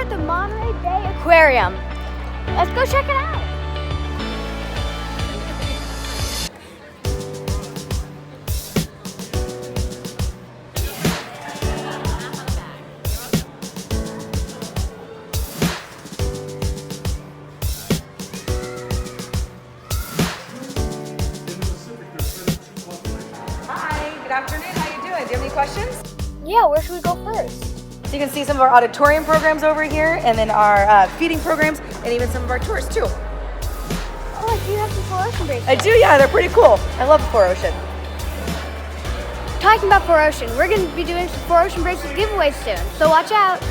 at the Monterey Bay Aquarium. Let's go check it out. Hi, good afternoon. How you doing? Do you have any questions? Yeah, where should we go first? So you can see some of our auditorium programs over here, and then our feeding programs, and even some of our tours too. Oh, I do have some Four Ocean bracelets. I do, yeah, they're pretty cool. I love the Four Ocean. Talking about Four Ocean, we're going to be doing some Four Ocean bracelet giveaways soon, so watch out.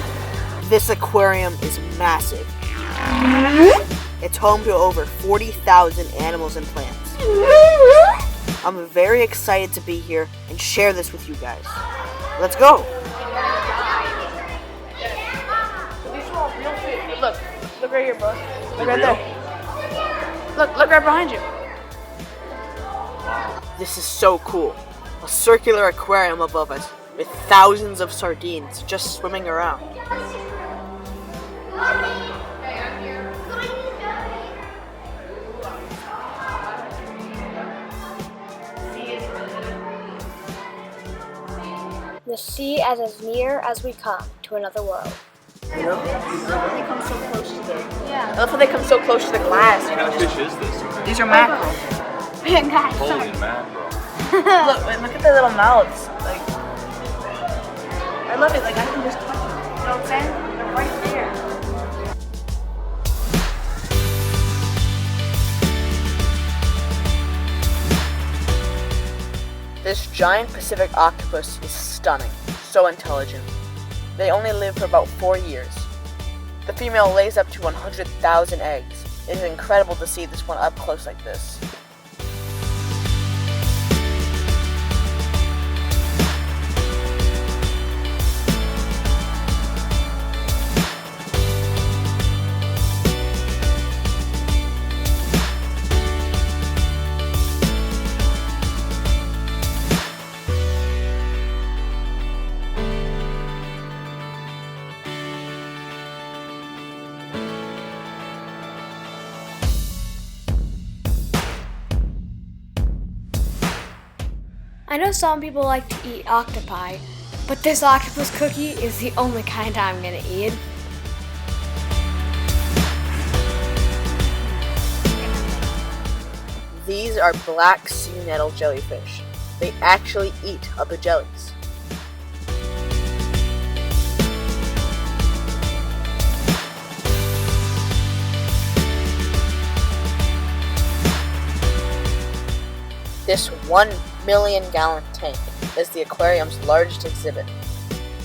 This aquarium is massive. It's home to over 40,000 animals and plants. I'm very excited to be here and share this with you guys. Let's go! Look right here, bro. Look right there. Look right behind you. This is so cool. A circular aquarium above us with thousands of sardines just swimming around. The sea as near as we come to another world. They come so close to the. Yeah. I love how they come so close to the glass. What kind of fish is this? These are mackerel. Holy mackerel. Look at their little mouths. Like, I love it. Like, I can just touch them. You know what I'm saying? They're right there. This giant Pacific octopus is stunning, so intelligent. They only live for about 4 years. The female lays up to 100,000 eggs. It is incredible to see this one up close like this. I know some people like to eat octopi, but this octopus cookie is the only kind I'm gonna eat. These are black sea nettle jellyfish. They actually eat other jellies. This 1 million gallon tank is the aquarium's largest exhibit.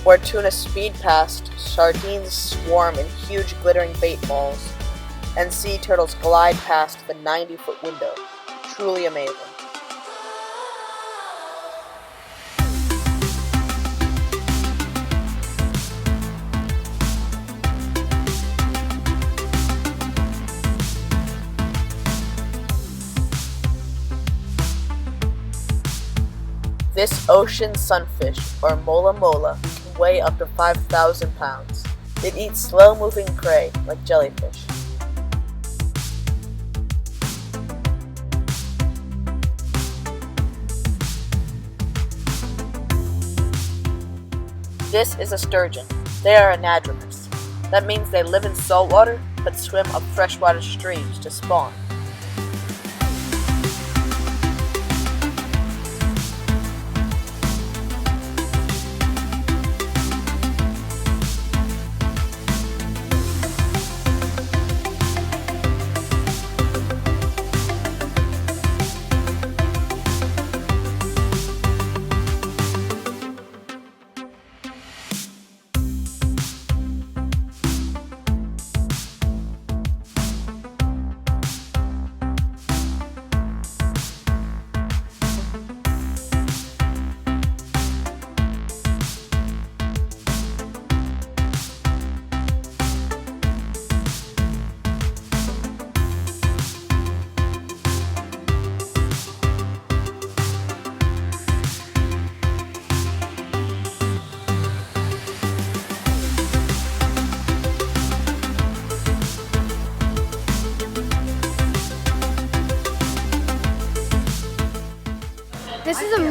Where tuna speed past, sardines swarm in huge glittering bait balls, and sea turtles glide past the 90-foot window. Truly amazing. This ocean sunfish, or mola mola, can weigh up to 5,000 pounds. It eats slow-moving prey, like jellyfish. This is a sturgeon. They are anadromous. That means they live in saltwater, but swim up freshwater streams to spawn.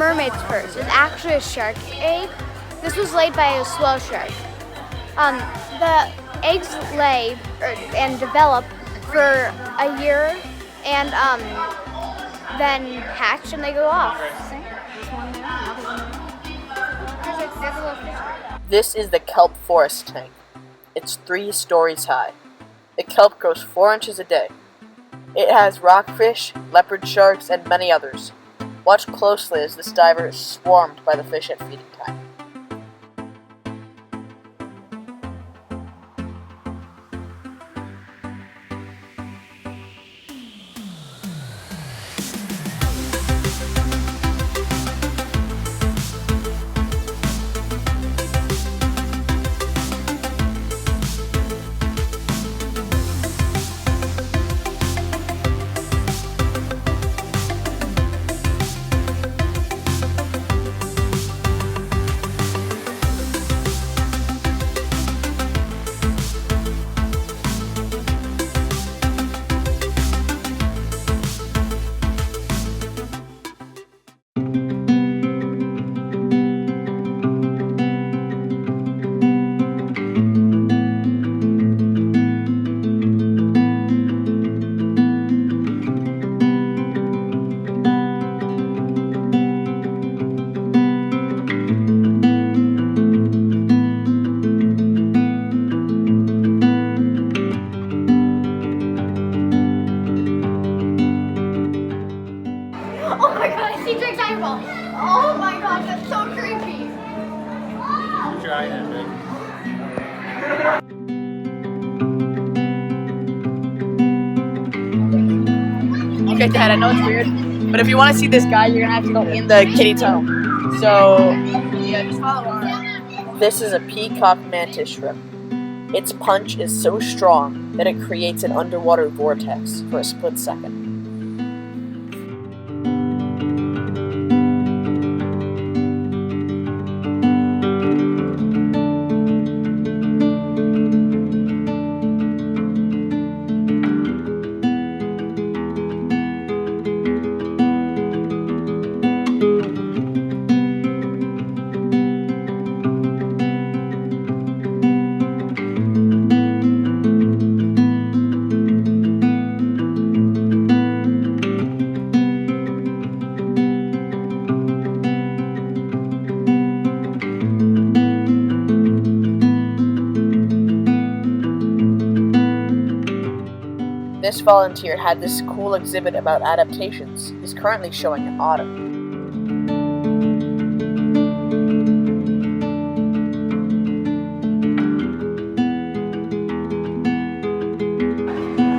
mermaid's purse is actually a shark egg. This was laid by a swell shark. The eggs lay and develop for a year and then hatch and they go off. This is the kelp forest tank. It's 3 stories high. The kelp grows 4 inches a day. It has rockfish, leopard sharks, and many others. Watch closely as this diver is swarmed by the fish at feeding time. Oh my god, I see Drake's eyeball. Oh my god, that's so creepy. Try that, man. Okay, Dad, I know it's weird, but if you want to see this guy, you're gonna have to go in the kitty tunnel. So, yeah, just follow on. This is a peacock mantis shrimp. Its punch is so strong that it creates an underwater vortex for a split second. This volunteer had this cool exhibit about adaptations. He's currently showing an otter.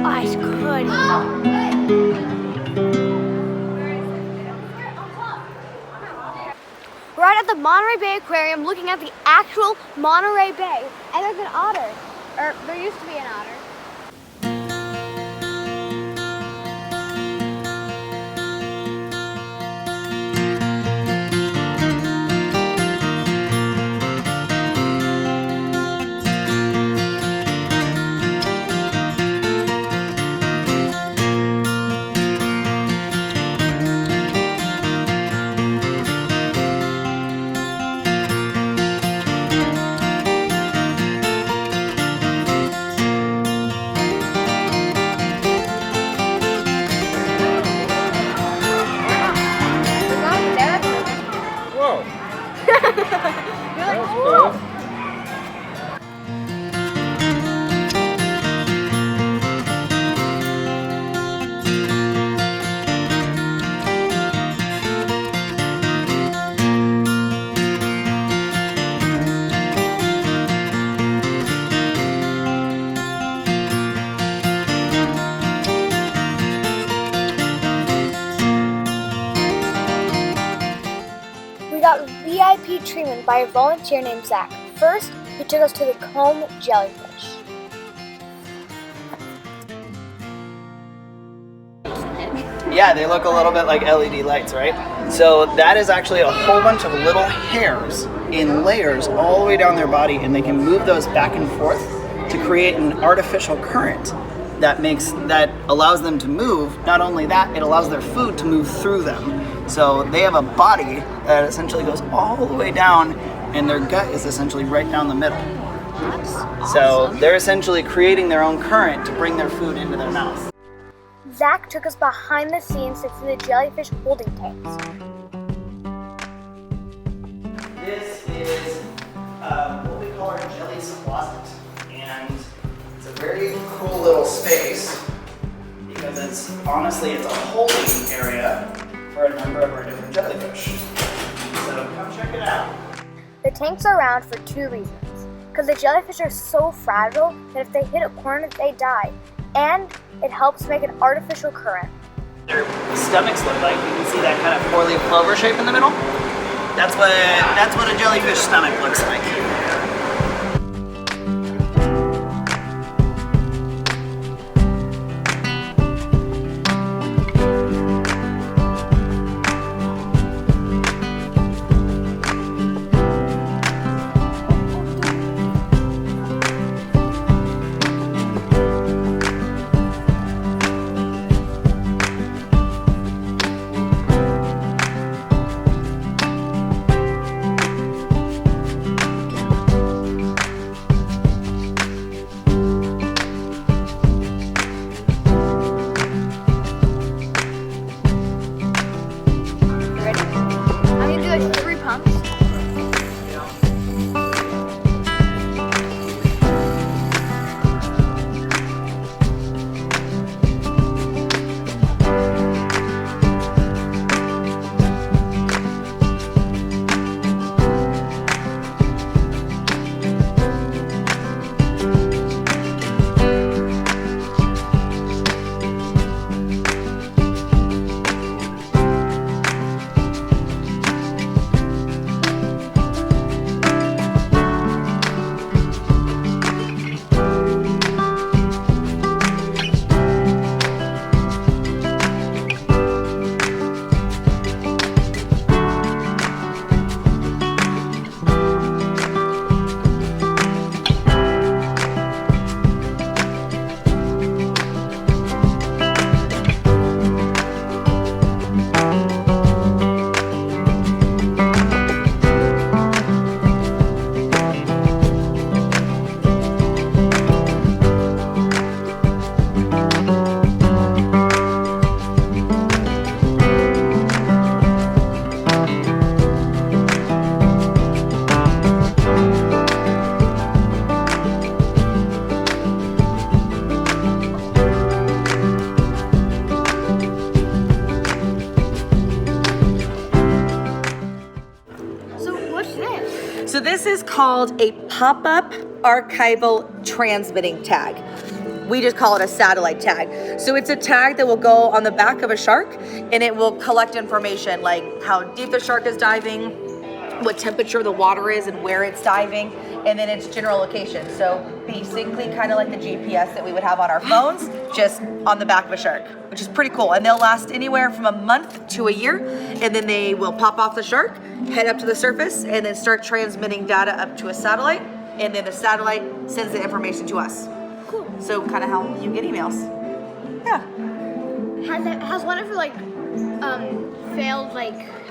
Ice could. We're out at the Monterey Bay Aquarium looking at the actual Monterey Bay. And there's an otter. Or there used to be an otter. Whoa. That was cool. We got VIP treatment by a volunteer named Zach. First, he took us to the comb jellyfish. Yeah, they look a little bit like LED lights, right? So that is actually a whole bunch of little hairs in layers all the way down their body, and they can move those back and forth to create an artificial current that allows them to move. Not only that, it allows their food to move through them, So they have a body that essentially goes all the way down, and their gut is essentially right down the middle. So they're essentially creating their own current to bring their food into their mouth. Zach took us behind the scenes to see the jellyfish holding tanks. This is what we call our Jellies closet, and it's a very cool little space because it's a holding area for a number of our different jellyfish. So come check it out. The tanks are around for two reasons. Because the jellyfish are so fragile that if they hit a corner, they die. And it helps make an artificial current. Their stomachs look like. You can see that kind of four-leaf clover shape in the middle. That's what a jellyfish stomach looks like. So this is called a pop-up archival transmitting tag. We just call it a satellite tag. So it's a tag that will go on the back of a shark and it will collect information like how deep the shark is diving, what temperature the water is and where it's diving, and then its general location. So basically kind of like the GPS that we would have on our phones, just on the back of a shark, which is pretty cool. And they'll last anywhere from a month to a year, and then they will pop off the shark, head up to the surface, and then start transmitting data up to a satellite, and then the satellite sends the information to us. Cool. So kind of how you get emails. Yeah. Has one ever failed,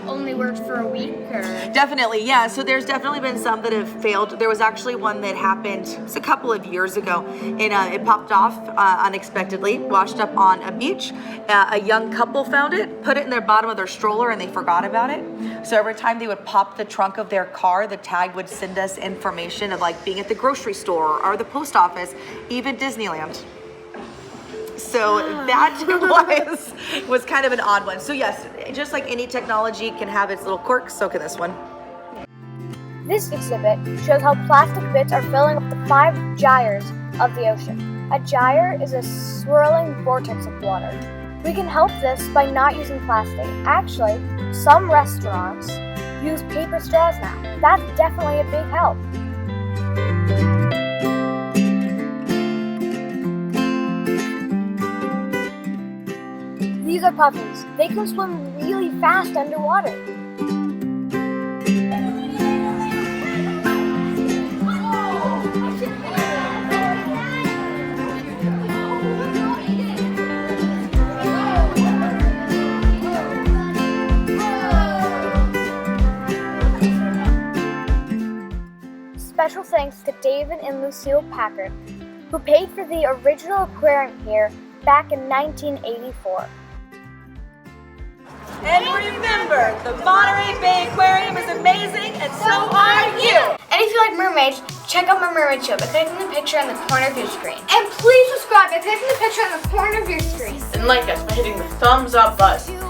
only worked for a week or? Definitely, yeah. So there's definitely been some that have failed. There was actually one that happened just a couple of years ago, and it popped off unexpectedly, washed up on a beach. A young couple found it, put it in their bottom of their stroller, and they forgot about it. So every time they would pop the trunk of their car, the tag would send us information of being at the grocery store or the post office, even Disneyland. So that was kind of an odd one. So yes, just like any technology can have its little quirks, so can this one. This exhibit shows how plastic bits are filling up the 5 gyres of the ocean. A gyre is a swirling vortex of water. We can help this by not using plastic. Actually, some restaurants use paper straws now. That's definitely a big help. These are puppies. They can swim really fast underwater. special thanks to David and Lucille Packard, who paid for the original aquarium here back in 1984. And remember, the Monterey Bay Aquarium is amazing, and so are you! And if you like mermaids, check out my mermaid show by clicking the picture on the corner of your screen. And please subscribe by clicking the picture on the corner of your screen. And like us by hitting the thumbs up button.